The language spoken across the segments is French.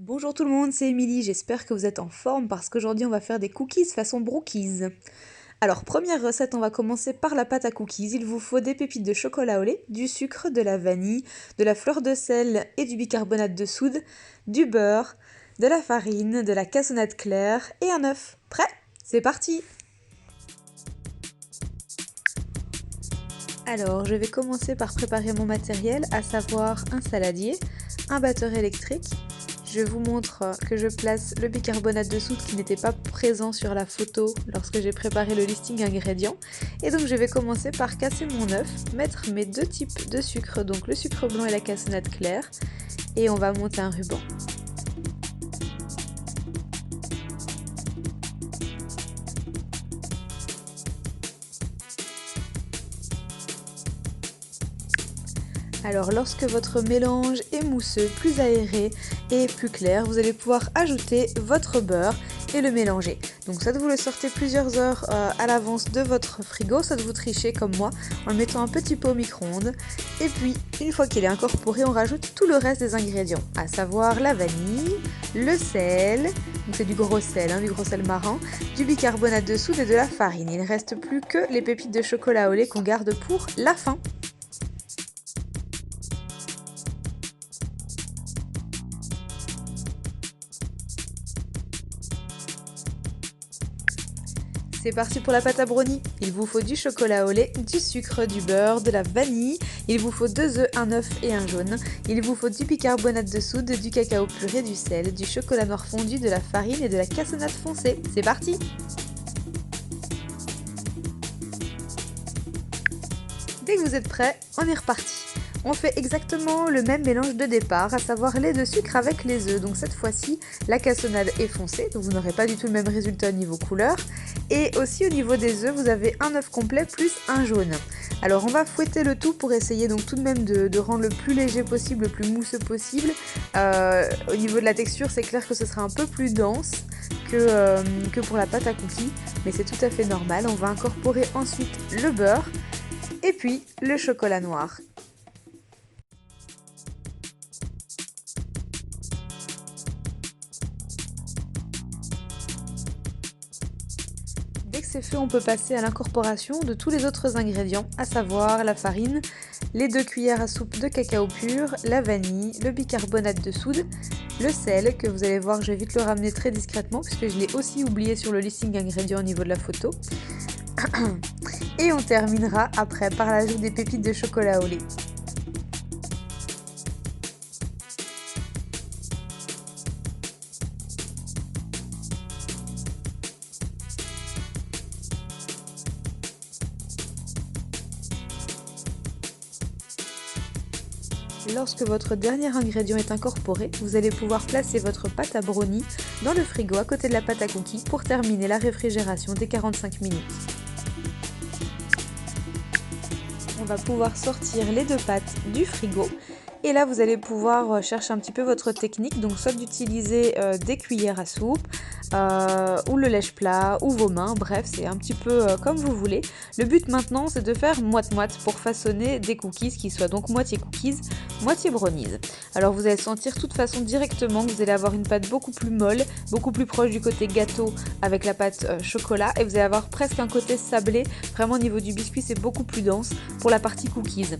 Bonjour tout le monde, c'est Émilie, j'espère que vous êtes en forme parce qu'aujourd'hui on va faire des cookies façon brookies. Alors première recette, on va commencer par la pâte à cookies. Il vous faut des pépites de chocolat au lait, du sucre, de la vanille, de la fleur de sel et du bicarbonate de soude, du beurre, de la farine, de la cassonade claire et un œuf. Prêt? C'est parti! Alors je vais commencer par préparer mon matériel, à savoir un saladier, un batteur électrique. Je vous montre que je place le bicarbonate de soude qui n'était pas présent sur la photo lorsque j'ai préparé le listing ingrédients. Et donc je vais commencer par casser mon œuf, mettre mes deux types de sucre, donc le sucre blanc et la cassonade claire, et on va monter un ruban. Alors lorsque votre mélange est mousseux, plus aéré et plus clair, vous allez pouvoir ajouter votre beurre et le mélanger. Donc soit vous le sortez plusieurs heures à l'avance de votre frigo, soit vous trichez comme moi en le mettant un petit peu au micro-ondes. Et puis une fois qu'il est incorporé, on rajoute tout le reste des ingrédients, à savoir la vanille, le sel, donc c'est du gros sel, du gros sel marin, du bicarbonate de soude et de la farine. Il ne reste plus que les pépites de chocolat au lait qu'on garde pour la fin. C'est parti pour la pâte à brownie. Il vous faut du chocolat au lait, du sucre, du beurre, de la vanille. Il vous faut 2 œufs, un œuf et un jaune. Il vous faut du bicarbonate de soude, du cacao puré, du sel, du chocolat noir fondu, de la farine et de la cassonade foncée. C'est parti! Dès que vous êtes prêts, on est reparti. On fait exactement le même mélange de départ, à savoir lait de sucre avec les œufs. Donc cette fois-ci, la cassonade est foncée, donc vous n'aurez pas du tout le même résultat au niveau couleur. Et aussi au niveau des œufs, vous avez un œuf complet plus un jaune. Alors on va fouetter le tout pour essayer donc tout de même de rendre le plus léger possible, le plus mousseux possible. Au niveau de la texture, c'est clair que ce sera un peu plus dense que pour la pâte à cookies, mais c'est tout à fait normal. On va incorporer ensuite le beurre et puis le chocolat noir. Dès que c'est fait, on peut passer à l'incorporation de tous les autres ingrédients, à savoir la farine, les 2 cuillères à soupe de cacao pur, la vanille, le bicarbonate de soude, le sel, que vous allez voir, je vais vite le ramener très discrètement puisque je l'ai aussi oublié sur le listing ingrédients au niveau de la photo. Et on terminera après par l'ajout des pépites de chocolat au lait. Lorsque votre dernier ingrédient est incorporé, vous allez pouvoir placer votre pâte à brownie dans le frigo à côté de la pâte à cookies pour terminer la réfrigération des 45 minutes. On va pouvoir sortir les 2 pâtes du frigo et là vous allez pouvoir chercher un petit peu votre technique, donc soit d'utiliser des cuillères à soupe ou le lèche-plat ou vos mains, bref c'est un petit peu comme vous voulez. Le but maintenant c'est de faire moite-moite pour façonner des cookies qui soient donc moitié cookies, moitié brownies. Alors vous allez sentir de toute façon directement que vous allez avoir une pâte beaucoup plus molle, beaucoup plus proche du côté gâteau avec la pâte chocolat, et vous allez avoir presque un côté sablé, vraiment au niveau du biscuit c'est beaucoup plus dense pour la partie cookies.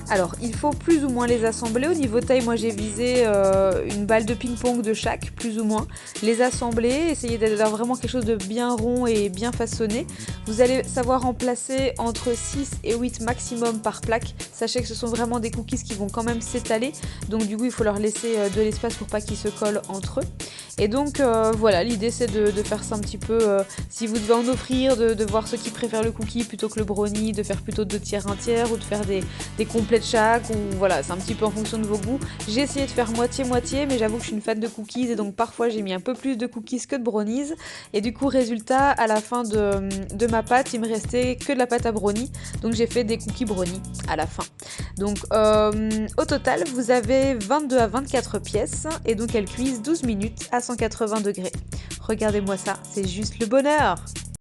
Alors il faut plus ou moins les assembler. Au niveau taille, moi j'ai visé une balle de ping-pong de chaque, plus ou moins. Les assembler, essayer d'avoir vraiment quelque chose de bien rond et bien façonné. Vous allez savoir en placer entre 6 et 8 maximum par plaque. Sachez que ce sont vraiment des cookies qui vont quand même s'étaler. Donc du coup il faut leur laisser de l'espace pour pas qu'ils se collent entre eux. Et donc voilà, l'idée c'est de faire ça un petit peu, si vous devez en offrir, de voir ceux qui préfèrent le cookie plutôt que le brownie, de faire plutôt 2 tiers, 1 tiers, ou de faire des complets de chaque, ou voilà, c'est un petit peu en fonction de vos goûts. J'ai essayé de faire moitié-moitié, mais j'avoue que je suis une fan de cookies, et donc parfois j'ai mis un peu plus de cookies que de brownies, et du coup résultat, à la fin de ma pâte, il me restait que de la pâte à brownie, donc j'ai fait des cookies brownies à la fin. Donc au total, vous avez 22 à 24 pièces, et donc elles cuisent 12 minutes à 180 degrés. Regardez-moi ça, c'est juste le bonheur!